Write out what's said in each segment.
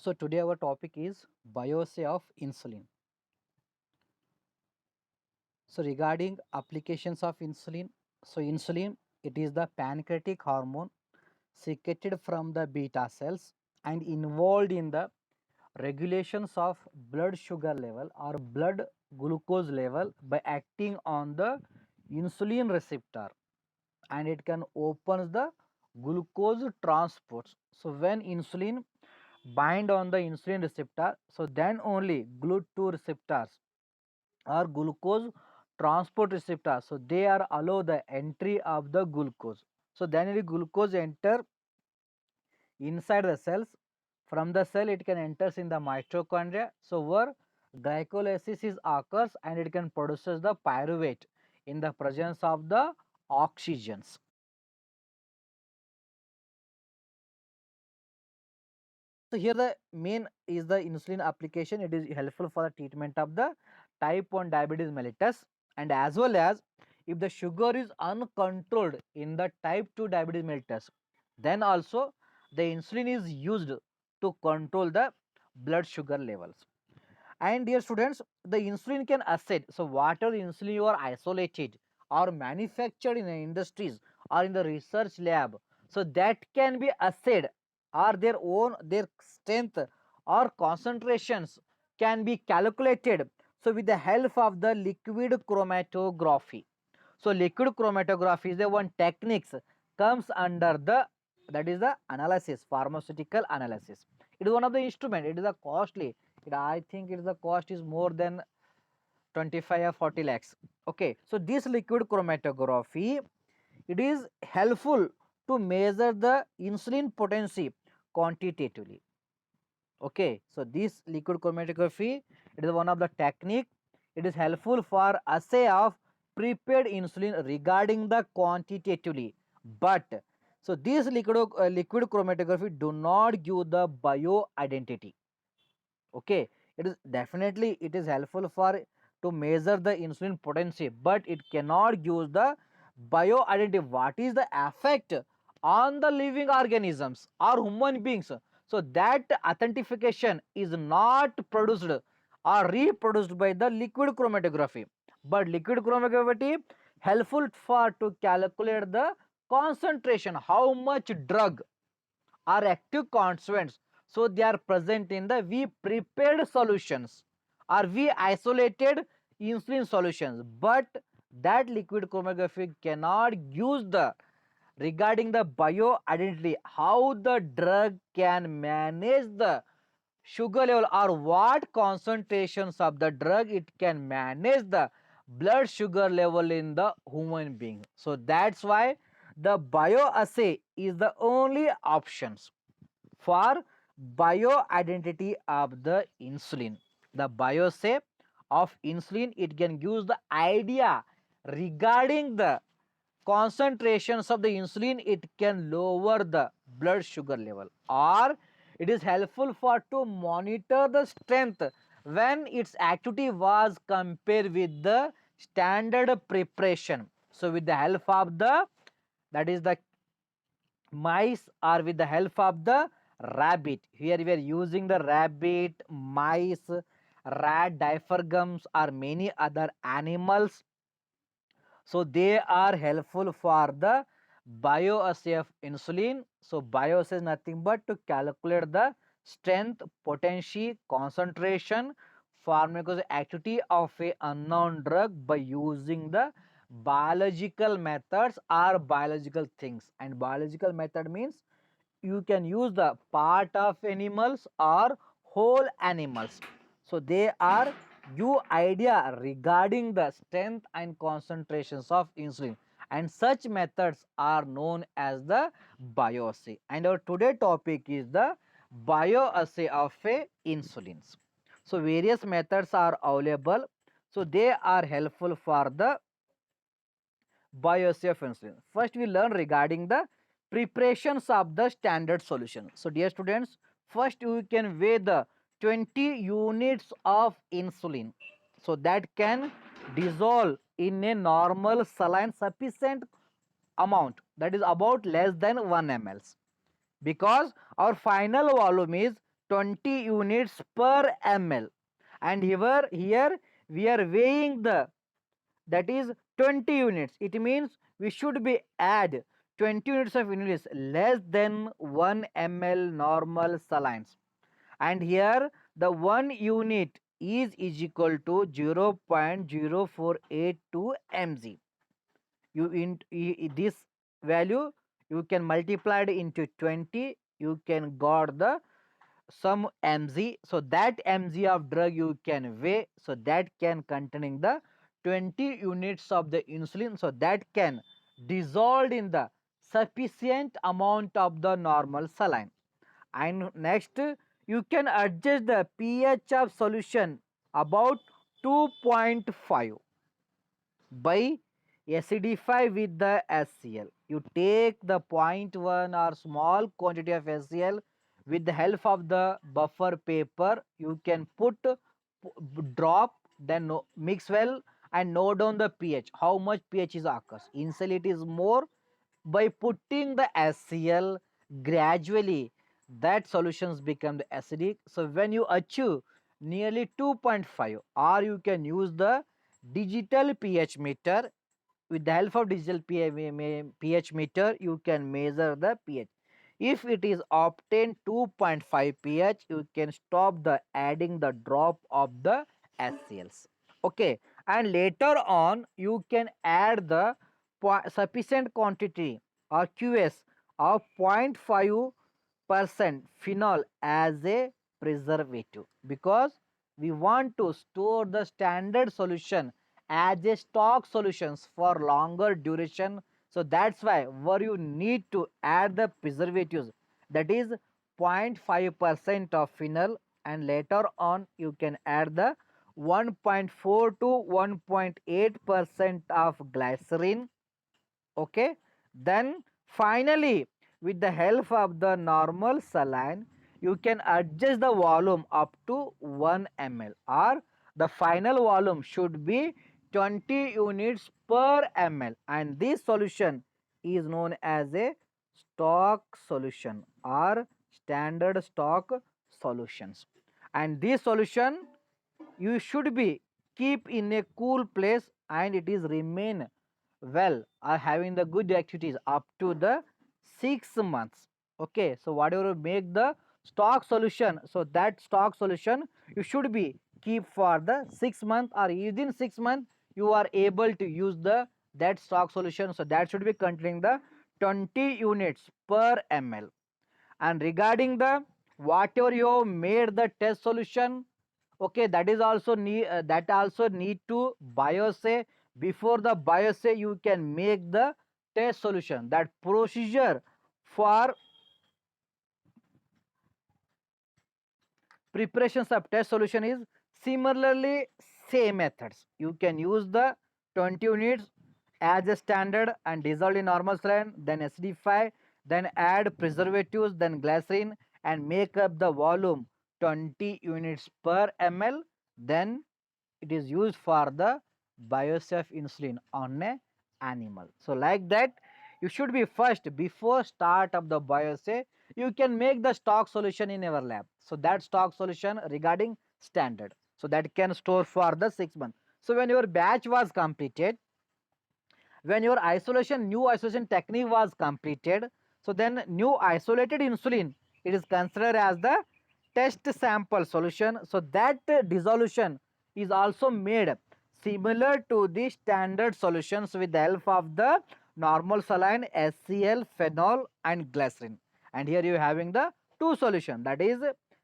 So today our topic is bioassay of insulin. So regarding applications of insulin, so insulin, it is the pancreatic hormone secreted from the beta cells and involved in the regulations of blood sugar level or blood glucose level by acting on the insulin receptor, and it can opens the glucose transports. So when insulin bind on the insulin receptor, so then only GLUT2 receptors or glucose transport receptors, so they are allow the entry of the glucose. So then the glucose enter inside the cells. From the cell it can enters in the mitochondria, so where glycolysis is occurs and it can produces the pyruvate in the presence of the oxygens. So here the main is the insulin application. It is helpful for the treatment of the type 1 diabetes mellitus, and as well as if the sugar is uncontrolled in the type 2 diabetes mellitus, then also the insulin is used to control the blood sugar levels. And dear students, the insulin can assay. So whatever insulin you are isolated or manufactured in the industries or in the research lab, so that can be assayed, or their strength or concentrations can be calculated. So with the help of the liquid chromatography. So liquid chromatography is the one techniques comes under the, that is the analysis, pharmaceutical analysis. It is one of the instrument. It is a costly. I think it is the cost is more than 25 or 40 lakhs. Okay, so this liquid chromatography, it is helpful to measure the insulin potency quantitatively. Okay, so this liquid chromatography, it is one of the technique. It is helpful for assay of prepared insulin regarding the quantitatively, but so this liquid chromatography do not give the bio identity. Okay, it is definitely it is helpful for to measure the insulin potency, but it cannot give the bio identity. What is the effect on the living organisms or human beings? So that authentication is not produced or reproduced by the liquid chromatography, but liquid chromatography helpful for to calculate the concentration, how much drug are active constituents, so they are present in the we prepared solutions or we isolated insulin solutions, but that liquid chromatography cannot use the regarding the bio identity, how the drug can manage the sugar level or what concentrations of the drug it can manage the blood sugar level in the human being. So that's why the bioassay is the only options for bioidentity of the insulin. The bioassay of insulin, it can give the idea regarding the concentrations of the insulin. It can lower the blood sugar level, or it is helpful for to monitor the strength when its activity was compared with the standard preparation. So with the help of the, that is the mice, or with the help of the rabbit, here we are using the rabbit, mice, rat, diaphragms or many other animals. So they are helpful for the bioassay of insulin. So bioassay is nothing but to calculate the strength, potency, concentration, pharmacokinetic activity of a unknown drug by using the biological methods or biological things. And biological method means you can use the part of animals or whole animals. So they are give idea regarding the strength and concentrations of insulin, and such methods are known as the bioassay. And our today topic is the bioassay of a insulins. So various methods are available, so they are helpful for the bioassay of insulin. First we learn regarding the preparations of the standard solution. So dear students, first you can weigh the 20 units of insulin, so that can dissolve in a normal saline sufficient amount, that is about less than 1 ml, because our final volume is 20 units per ml. And here we are weighing the, that is 20 units. It means we should be add 20 units of units less than 1 ml normal salines. And here the 1 unit is equal to 0.0482 mg. This value you can multiply it into 20, you can got the some mg. So that mg of drug you can weigh, so that can containing the 20 units of the insulin, so that can dissolved in the sufficient amount of the normal saline. And next, you can adjust the pH of solution about 2.5 by acidify with the HCl. You take the 0.1 or small quantity of HCl with the help of the buffer paper. You can put drop, then mix well and note down the pH. How much pH is occurs. Initially it is more. By putting the HCl gradually, that solutions become the acidic. So when you achieve nearly 2.5, or you can use the digital pH meter. With the help of digital pH meter, you can measure the pH. If it is obtained 2.5 pH, you can stop the adding the drop of the HCls. Okay, and later on you can add the sufficient quantity or QS of 0.5% phenol as a preservative, because we want to store the standard solution as a stock solutions for longer duration. So that's why where you need to add the preservatives, that is 0.5% of phenol, and later on you can add the 1.4 to 1.8% of glycerin. Okay, then finally with the help of the normal saline, you can adjust the volume up to 1 ml, or the final volume should be 20 units per ml, and this solution is known as a stock solution or standard stock solutions. And this solution you should be keep in a cool place, and it is remain well are having the good activities up to the 6 months. Okay, so whatever you make the stock solution, so that stock solution you should be keep for the 6 months, or within 6 months you are able to use the that stock solution. So that should be containing the 20 units per ml. And regarding the whatever you made the test solution, okay, that is also need to biopsy. Before the biopsy you can make the test solution. That procedure for preparations of test solution is similarly same methods. You can use the 20 units as a standard and dissolve in normal saline, then acidify, then add preservatives, then glycerin, and make up the volume 20 units per ml. Then it is used for the biopsy of insulin on a animal. So like that, you should be first, before start of the biopsy, you can make the stock solution in our lab. So that stock solution regarding standard, so that can store for the 6 months. So when your batch was completed, when your new isolation technique was completed, so then new isolated insulin, it is considered as the test sample solution. So that dissolution is also made similar to the standard solutions with the help of the normal saline, HCl, phenol and glycerin. And here you are having the two solution, that is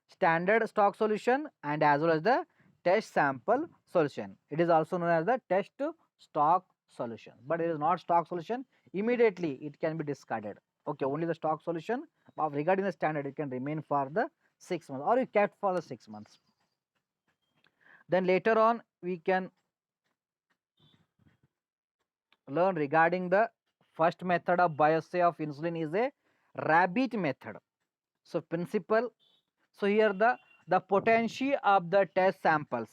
standard stock solution and as well as the test sample solution. It is also known as the test stock solution, but it is not stock solution. Immediately it can be discarded. Okay, only the stock solution. But regarding the standard, it can remain for the 6 months, or you kept for the 6 months. Then later on we can learn regarding the first method of biopsy of insulin is a rabbit method. So principle, so here the potency of the test samples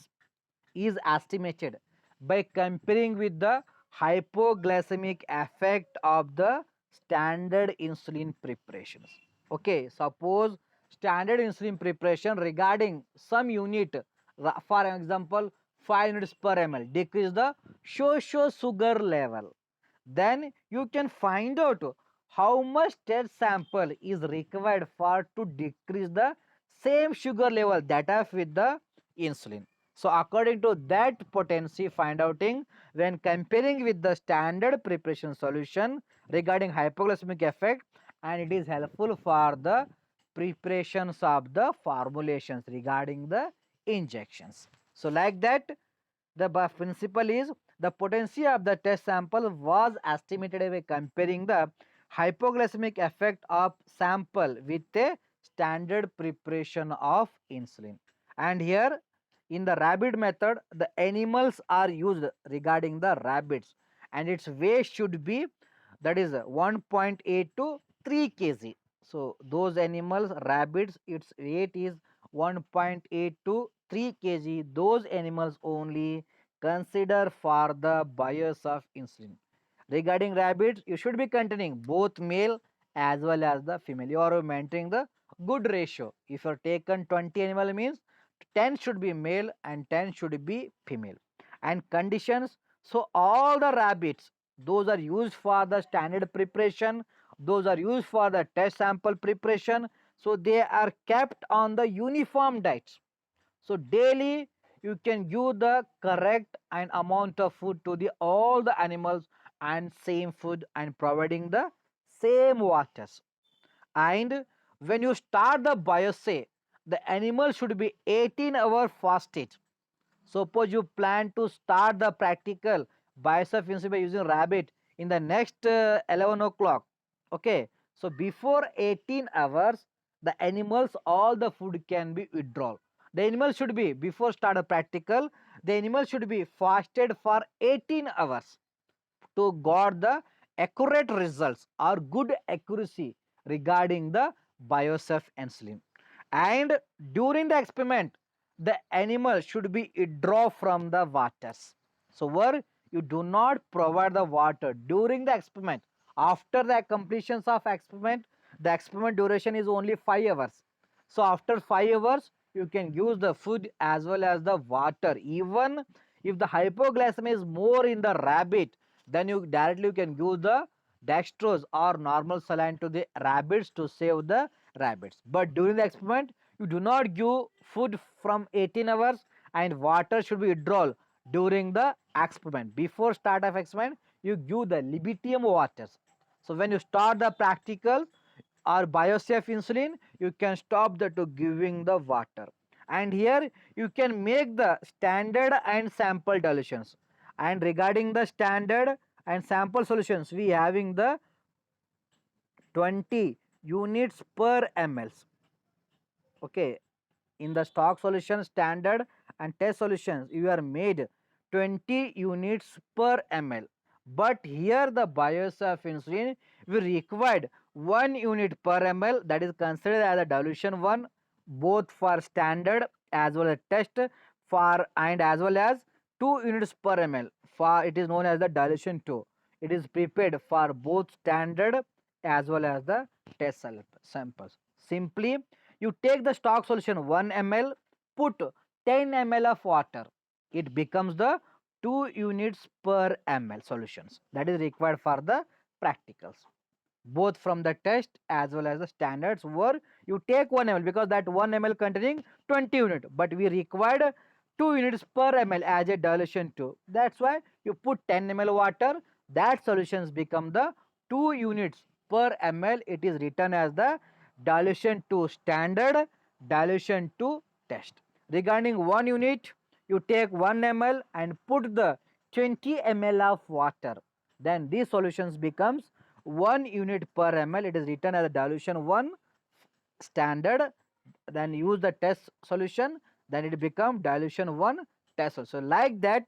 is estimated by comparing with the hypoglycemic effect of the standard insulin preparations. Okay, suppose standard insulin preparation regarding some unit, for example 5 units per ml, decrease the social sugar level, then you can find out how much test sample is required for to decrease the same sugar level that have with the insulin. So according to that potency find outing, when comparing with the standard preparation solution regarding hypoglycemic effect, and it is helpful for the preparations of the formulations regarding the injections. So like that, the principle is the potency of the test sample was estimated by comparing the hypoglycemic effect of sample with a standard preparation of insulin. And here in the rabbit method, the animals are used regarding the rabbits, and its weight should be, that is 1.8 to 3 kg. So those animals, rabbits, its weight is 1.8 to 3 kg. Those animals only consider for the buyers of insulin. Regarding rabbits, you should be containing both male as well as the female. You are maintaining the good ratio. If you are taken 20 animal means 10 should be male and 10 should be female. And conditions, so all the rabbits, those are used for the standard preparation, those are used for the test sample preparation, so they are kept on the uniform diets. So daily you can give the correct and amount of food to the all the animals and same food and providing the same waters. And when you start the biopsy, the animal should be 18-hour fasted. Suppose you plan to start the practical biosafety by using rabbit in the next 11 o'clock. Okay, so before 18 hours, the animals, all the food can be withdrawn. The animal should be, before start a practical, the animal should be fasted for 18 hours to got the accurate results or good accuracy regarding the biosaf insulin. And during the experiment, the animal should be withdraw from the waters. So where you do not provide the water during the experiment. After the completion of experiment, the experiment duration is only 5 hours. So after 5 hours, you can use the food as well as the water. Even if the hypoglycemia is more in the rabbit, then you directly can use the dextrose or normal saline to the rabbits to save the rabbits. But during the experiment, you do not give food from 18 hours, and water should be withdrawn during the experiment. Before start of experiment, you give the libitium waters. So when you start the practical or biosafe insulin, you can stop the to giving the water. And here you can make the standard and sample dilutions. And regarding the standard and sample solutions, we having the 20 units per ml. Okay, in the stock solution standard and test solutions, you are made 20 units per ml. But here the bios of insulin, we required 1 unit per ml, that is considered as a dilution 1, both for standard as well as test, for and as well as 2 units per ml, for it is known as the dilution 2. It is prepared for both standard as well as the test samples. Simply you take the stock solution 1 ml, put 10 ml of water. It becomes the 2 units per ml solutions. That is required for the practicals. Both from the test as well as the standards, where you take 1 ml because that 1 ml containing 20 units, but we required 2 units per ml as a dilution 2. That's why you put 10 ml water, that solutions become the 2 units per ml. It is written as the dilution to standard, dilution to test. Regarding 1 unit, you take 1 ml and put the 20 ml of water. Then these solutions becomes 1 unit per ml. It is written as a dilution 1 standard. Then use the test solution. Then it become dilution 1 test. So like that,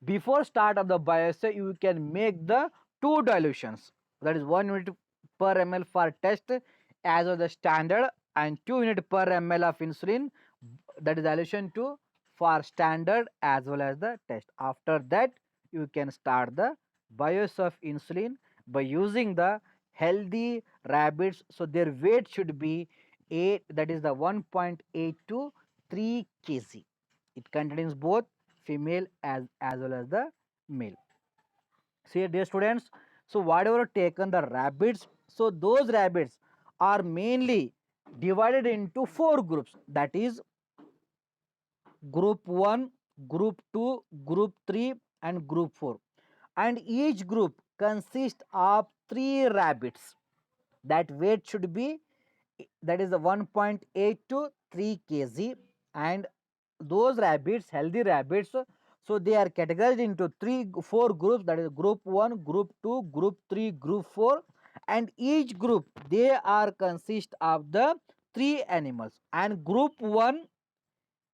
before start of the biopsy, you can make the 2 dilutions. That is 1 unit per ml for test as well the standard, and 2 unit per ml of insulin, that is dilution 2 for standard as well as the test. After that, you can start the bios of insulin by using the healthy rabbits. So their weight should be 8, that is the 1.8 to 3 kg. It contains both female as well as the male. See, dear students, so whatever taken the rabbits, so those rabbits are mainly divided into four groups, that is group 1, group 2, group 3 and group 4, and each group consists of 3 rabbits. That weight should be, that is the 1.8 to 3 kg, and those rabbits, healthy rabbits, so they are categorized into 4 groups, that is group 1, group 2, group 3, group 4, and each group they are consist of the 3 animals. And group 1,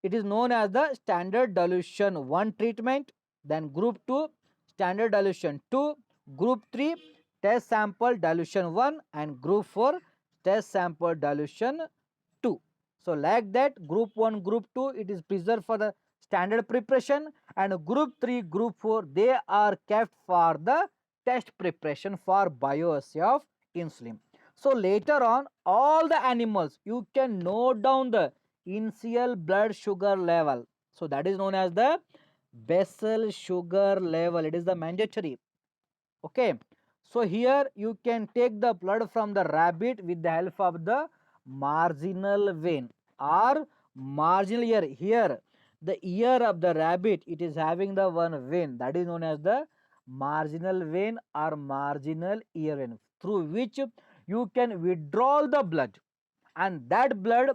it is known as the standard dilution 1 treatment, then group 2 standard dilution 2, group 3 test sample dilution 1, and group 4 test sample dilution 2. So like that, group 1, group 2, it is preserved for the standard preparation, and group 3, group 4, they are kept for the test preparation for bioassay of insulin. So later on, all the animals, you can note down the initial blood sugar level. So that is known as the basal sugar level. It is the mandatory. Okay. So here you can take the blood from the rabbit with the help of the marginal vein or marginal ear. Here the ear of the rabbit, it is having the one vein, that is known as the marginal vein or marginal ear vein, through which you can withdraw the blood, and that blood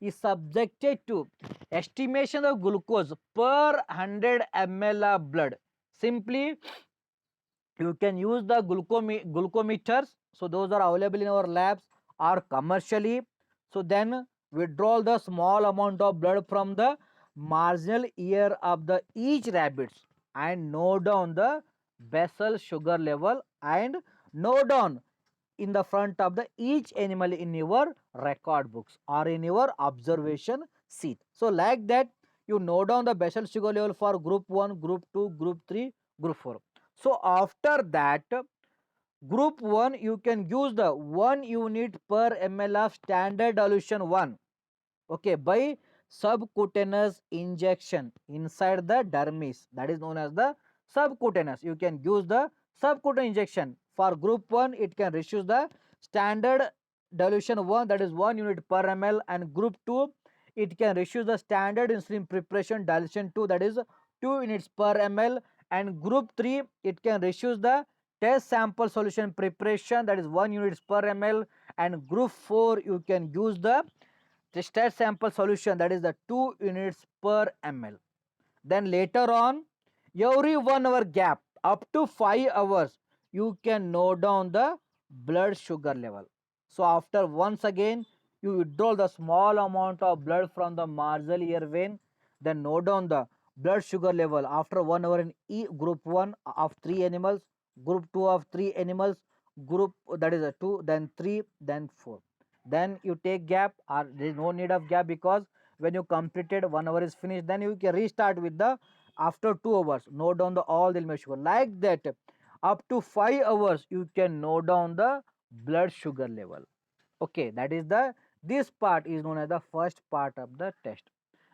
is subjected to estimation of glucose per 100 ml of blood. Simply you can use the glucometers, so those are available in our labs or commercially. So then withdraw the small amount of blood from the marginal ear of the each rabbits and note down the basal sugar level, and note down in the front of the each animal in your record books or in your observation sheet. So like that, you note down the basal sugar level for group 1, group 2, group 3, group 4. So after that, group 1, you can use the 1 unit per ml of standard dilution 1, okay, by subcutaneous injection inside the dermis, that is known as the subcutaneous. You can use the subcutaneous injection for group 1, it can reduce the standard dilution 1, that is 1 unit per ml, and group 2, it can reduce the standard insulin preparation dilution 2, that is 2 units per ml, and group 3, it can reduce the test sample solution preparation, that is 1 units per ml, and group 4, you can use the test sample solution, that is the 2 units per ml. Then later on, every 1 hour gap up to 5 hours, you can note down the blood sugar level. So after once again, you withdraw the small amount of blood from the marginal ear vein, then note down the blood sugar level after 1 hour in group 1 of 3 animals, group 2 of 3 animals, group, that is a 2, then 3, then 4. Then you take gap, or there is no need of gap, because when you completed 1 hour is finished, then you can restart with the after 2 hours, note down the all the element sugar. Like that, up to 5 hours, you can note down the blood sugar level. Okay, that is the, this part is known as the first part of the test.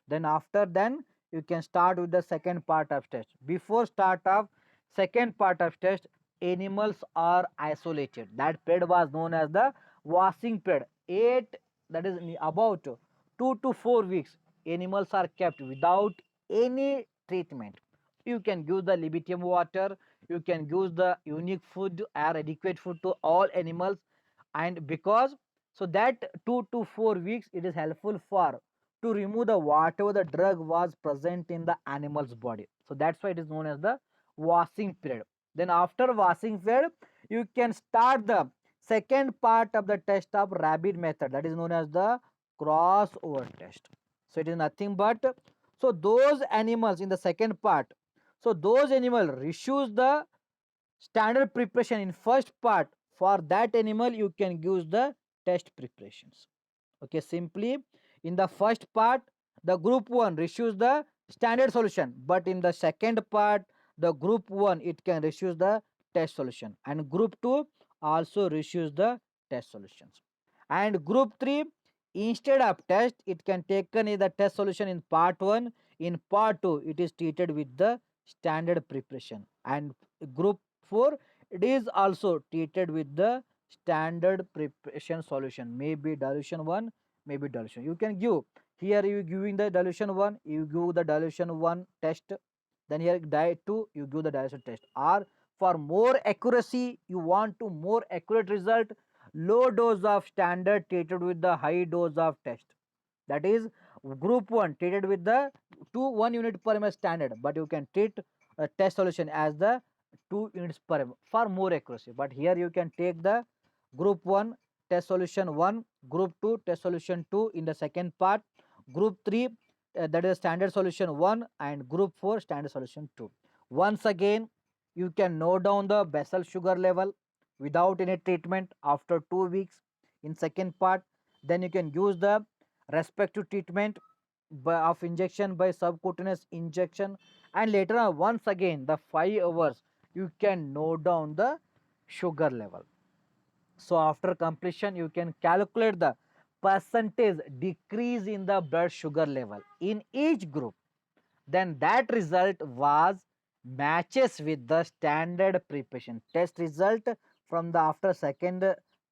Then after then, you can start with the second part of test. Before start of second part of test, animals are isolated. That period was known as the washing period. 8, that is about 2 to 4 weeks, animals are kept without any treatment. You can give the libitium water, you can give the unique food or adequate food to all animals, and because, so that 2 to 4 weeks, it is helpful for to remove the whatever the drug was present in the animal's body. So that's why it is known as the washing period. Then after washing period, you can start the second part of the test of rabbit method, that is known as the crossover test. So it is nothing but, so those animals in the second part, so those animal receives the standard preparation in first part. For that animal, you can use the test preparations. Okay, simply in the first part, the group 1 receives the standard solution, but in the second part, the group 1, it can receive the test solution, and group 2 also receives the test solutions, and group 3, Instead of test, it can taken in the test solution in part 1. In part 2, it is treated with the standard preparation. And group 4, it is also treated with the standard preparation solution. Maybe dilution 1, maybe dilution. You can give, here you giving the dilution 1, you give the dilution 1 test. Then here diet 2, you give the dilution test. Or for more accuracy, you want to more accurate result, low dose of standard treated with the high dose of test. That is group 1 treated with the 2 1 unit per ml standard, but you can treat a test solution as the 2 units per ml for more accuracy. But here you can take the group 1 test solution 1, group 2 test solution 2 in the second part, group 3 that is standard solution 1, and group 4 standard solution 2. Once again, you can note down the basal sugar level without any treatment after 2 weeks in second part. Then you can use the respective treatment of injection by subcutaneous injection, and later on once again the 5 hours you can note down the sugar level. So after completion, you can calculate the percentage decrease in the blood sugar level in each group. Then that result was matches with the standard preparation test result from the after second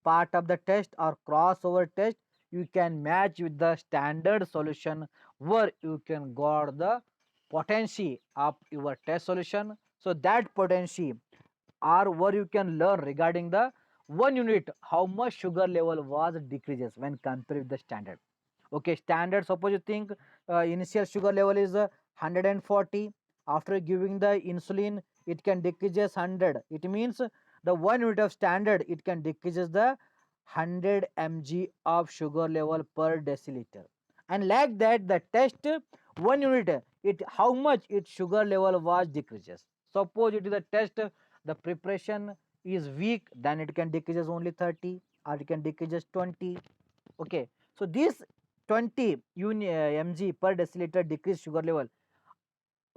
part of the test or crossover test. You can match with the standard solution where you can got the potency of your test solution. So that potency or where you can learn regarding the 1 unit how much sugar level was decreases when compared with the standard. Okay, standard, suppose you think initial sugar level is 140. After giving the insulin, it can decreases 100. It means the 1 unit of standard, it can decreases the 100 mg of sugar level per deciliter. And like that, the test 1 unit, it how much its sugar level was decreases. Suppose it is a test, the preparation is weak, then it can decreases only 30 or it can decreases 20. Okay, so this 20 mg per deciliter decrease sugar level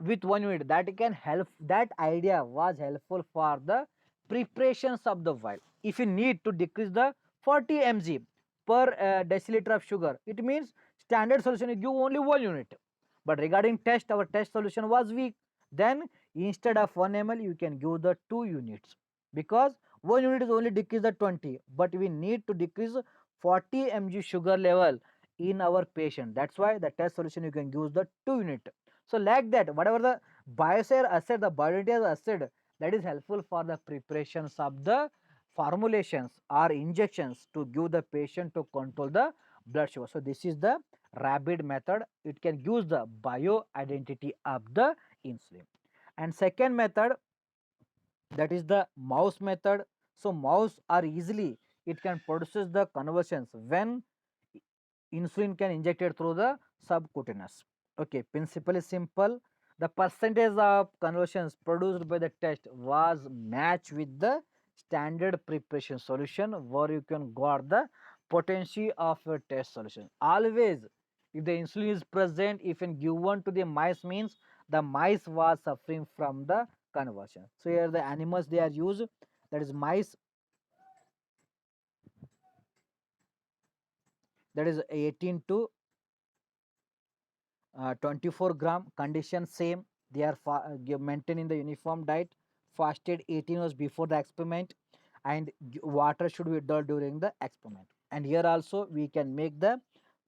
with 1 unit, that can help, that idea was helpful for the preparations of the vial. If you need to decrease the 40 mg per deciliter of sugar, it means standard solution you give only 1 unit. But regarding test, our test solution was weak, then instead of 1 ml you can give the 2 units, because 1 unit is only decrease the 20, but we need to decrease 40 mg sugar level in our patient. That's why the test solution you can use the 2 unit. So like that, whatever the biocide acid, the biodentate acid, that is helpful for the preparations of the formulations or injections to give the patient to control the blood sugar. So this is the rapid method. It can use the bio identity of the insulin. And second method, that is the mouse method. So mouse are easily, it can produces the conversions when insulin can injected through the subcutaneous. Okay, principle is simple. The percentage of conversions produced by the test was matched with the standard preparation solution where you can got the potency of your test solution. Always, if the insulin is present, if and given to the mice, means the mice was suffering from the conversion. So here the animals they are used, that is mice, that is 18 to 24 gram, condition same. They are maintaining the uniform diet, fasted 18 hours before the experiment, and water should be done during the experiment. And here also we can make the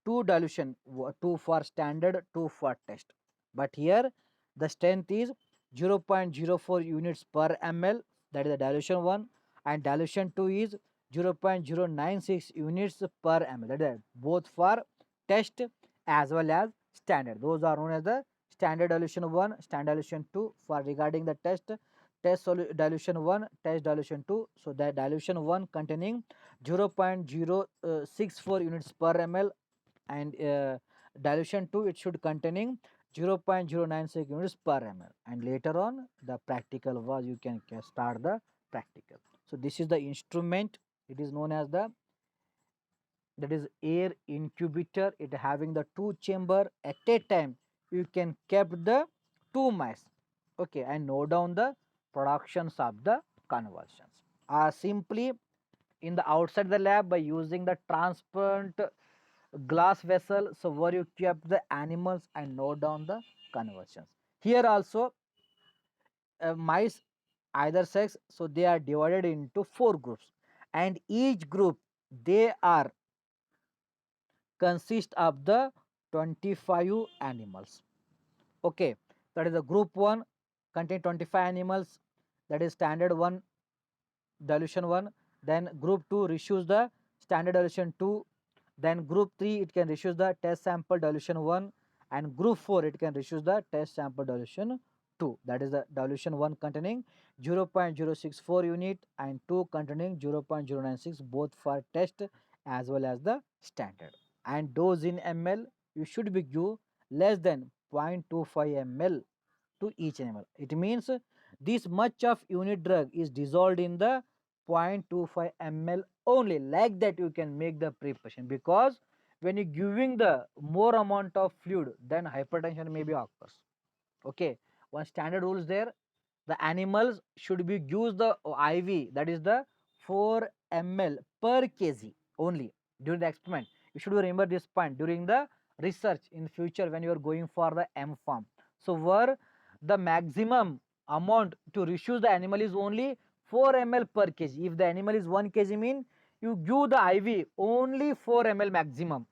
two dilution, two for standard, two for test. But here the strength is 0.04 units per ml, that is the dilution one, and dilution 2 is 0.096 units per ml, that is both for test as well as standard. Those are known as the standard dilution 1, standard dilution 2. For regarding the test, dilution 1, test dilution 2. So the dilution 1 containing 0.064 units per ml, and dilution 2 it should containing 0.096 units per ml. And later on the practical was you can start the practical. So this is the instrument, it is known as the, that is air incubator. It having the two chamber at a time, you can keep the two mice. Okay, and note down the productions of the conversions. Simply in the outside the lab by using the transparent glass vessel, so where you kept the animals and note down the conversions. Here also mice either sex, so they are divided into 4 groups, and each group they are consist of the 25 animals. Okay, that is the group 1 contain 25 animals, that is standard 1 dilution 1. Then group 2 reduce the standard dilution 2. Then group 3 it can reduce the test sample dilution 1, and group 4 it can reduce the test sample dilution 2. That is the dilution 1 containing 0.064 unit and 2 containing 0.096, both for test as well as the standard. And dose in ml, you should be give less than 0.25 ml to each animal. It means this much of unit drug is dissolved in the 0.25 ml only. Like that you can make the preparation, because when you giving the more amount of fluid, then hypertension may be occurs. Okay, one standard rule is there. The animals should be use the IV, that is the 4 ml per kg only during the experiment. You should remember this point during the research in future when you are going for the M farm. So where the maximum amount to reduce the animal is only 4 ml per kg. If the animal is 1 kg, mean you give the IV only 4 ml maximum.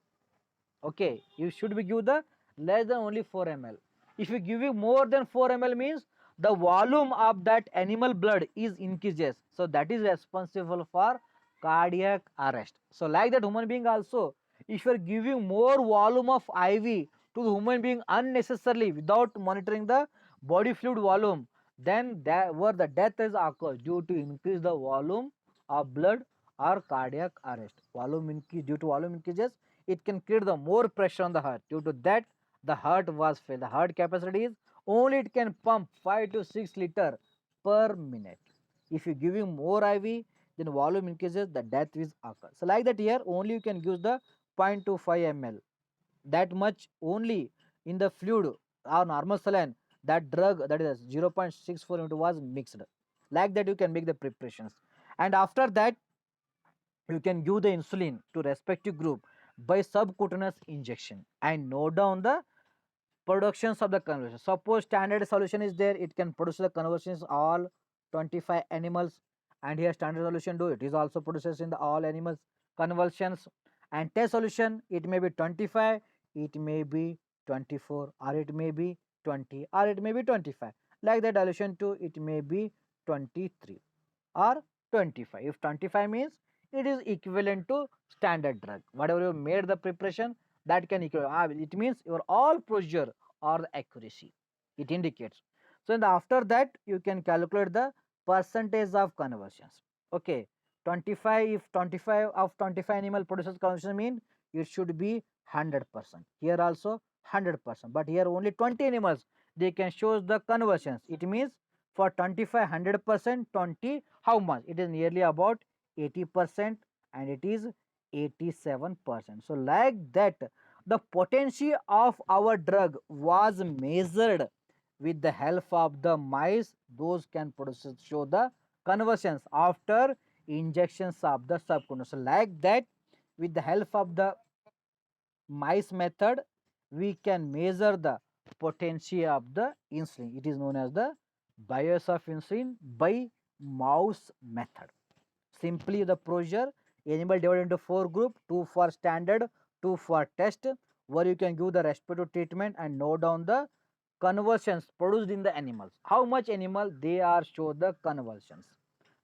Okay, you should be give the less than only 4 ml. If you give you more than 4 ml, means the volume of that animal blood is increases, so that is responsible for cardiac arrest. So like that human being also, if you are giving more volume of IV to the human being unnecessarily without monitoring the body fluid volume, then that where the death is occurred due to increase the volume of blood or cardiac arrest. Volume increase, due to volume increases, it can create the more pressure on the heart. Due to that, the heart was failed. The heart capacity is only it can pump 5 to 6 liter per minute. If you giving more IV, then volume increases, the death is occur. So like that here, only you can use the 0.25 ml. That much only in the fluid or normal saline, that drug, that is 0.64 into was mixed. Like that you can make the preparations. And after that, you can give the insulin to respective group by subcutaneous injection and note down the productions of the conversion. Suppose standard solution is there, it can produce the conversions all 25 animals, and here standard solution do it is also produces in the all animals conversions. And test solution, it may be 25, it may be 24, or it may be 20, or it may be 25. Like the dilution 2, it may be 23 or 25. If 25 means it is equivalent to standard drug. Whatever you made the preparation, that can equal. It means your all procedure or the accuracy. It indicates. So in the, after that you can calculate the percentage of conversions. Okay, 25, if 25 of 25 animal produces conversion, mean it should be 100%. Here also 100%, but here only 20 animals they can show the conversions. It means for 25 100%, 20 how much? It is nearly about 80%, and it is 87%. So like that, the potency of our drug was measured with the help of the mice. Those can produce show the conversions after injections of the subcutaneous. So like that, with the help of the mice method, we can measure the potency of the insulin. It is known as the bias of insulin by mouse method. Simply the procedure, animal divided into 4 group, 2 for standard, 2 for test, where you can give the respective treatment and note down the conversions produced in the animals. How much animal they are show the conversions.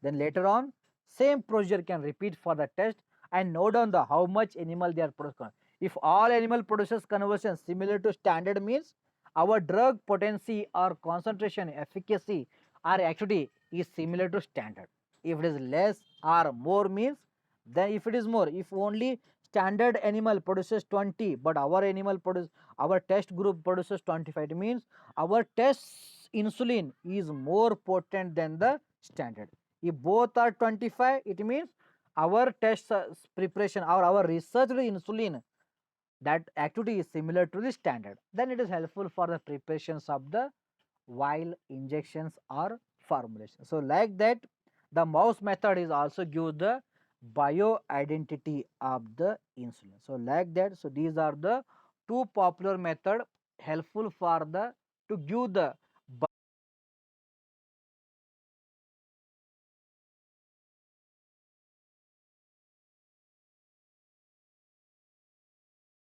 Then later on, same procedure can repeat for the test and note down the how much animal they are producing. If all animal produces conversions similar to standard, means our drug potency or concentration, efficacy or activity is similar to standard. If it is less or more, means then if it is more, if only standard animal produces 20 but our test group produces 25, it means our test insulin is more potent than the standard. If both are 25, it means our test preparation or our researched insulin, that activity is similar to the standard. Then it is helpful for the preparations of the while injections or formulation. So like that, the mouse method is also give the bioidentity of the insulin. So like that, so these are the two popular method helpful for the to give the